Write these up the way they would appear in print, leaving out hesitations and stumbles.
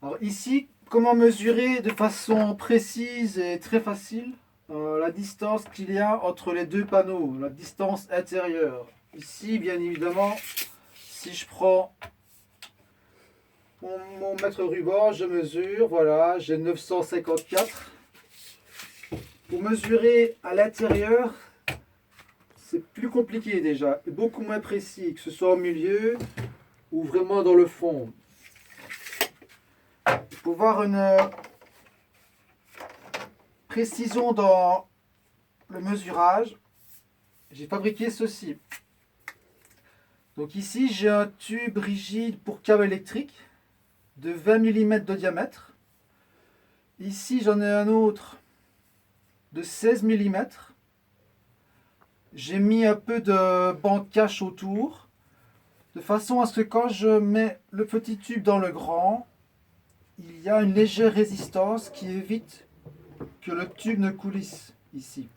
Alors ici, comment mesurer de façon précise et très facile la distance qu'il y a entre les deux panneaux, la distance intérieure. Ici, bien évidemment, si je prends mon mètre ruban, je mesure, voilà, j'ai 954. Pour mesurer à l'intérieur, c'est plus compliqué déjà, et beaucoup moins précis, que ce soit au milieu ou vraiment dans le fond. Pour voir une précision dans le mesurage, j'ai fabriqué ceci. Donc ici, j'ai un tube rigide pour câble électrique de 20 mm de diamètre. Ici, j'en ai un autre de 16 mm. J'ai mis un peu de bande cache autour, de façon à ce que quand je mets le petit tube dans le grand, il y a une légère résistance qui évite que le tube ne coulisse ici.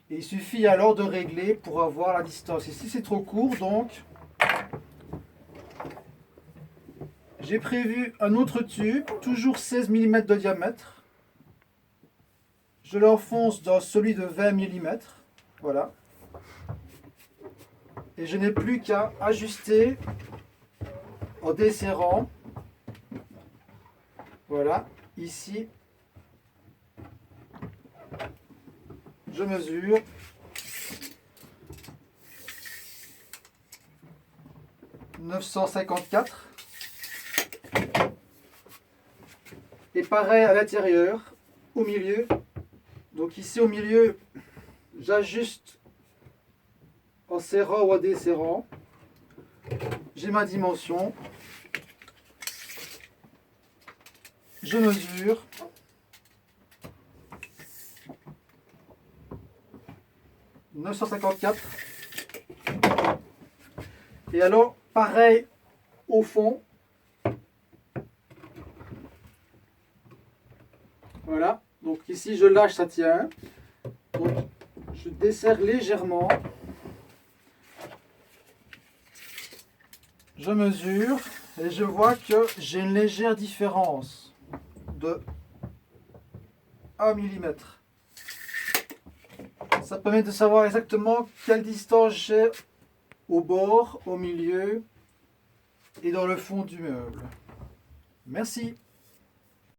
Et il suffit alors de régler pour avoir la distance. Ici c'est trop court, donc j'ai prévu un autre tube, toujours 16 mm de diamètre. Je l'enfonce dans celui de 20 mm. Voilà. Et je n'ai plus qu'à ajuster en desserrant. Voilà, ici, je mesure. « 954. Et pareil à l'intérieur, au milieu. Donc ici au milieu, j'ajuste en serrant ou en desserrant. J'ai ma dimension. Je mesure. « 954. Et alors, pareil au fond. Voilà. Donc ici, je lâche, ça tient. Donc, je desserre légèrement. Je mesure et je vois que j'ai une légère différence de 1 mm. Ça permet de savoir exactement quelle distance j'ai au bord, au milieu et dans le fond du meuble. Merci.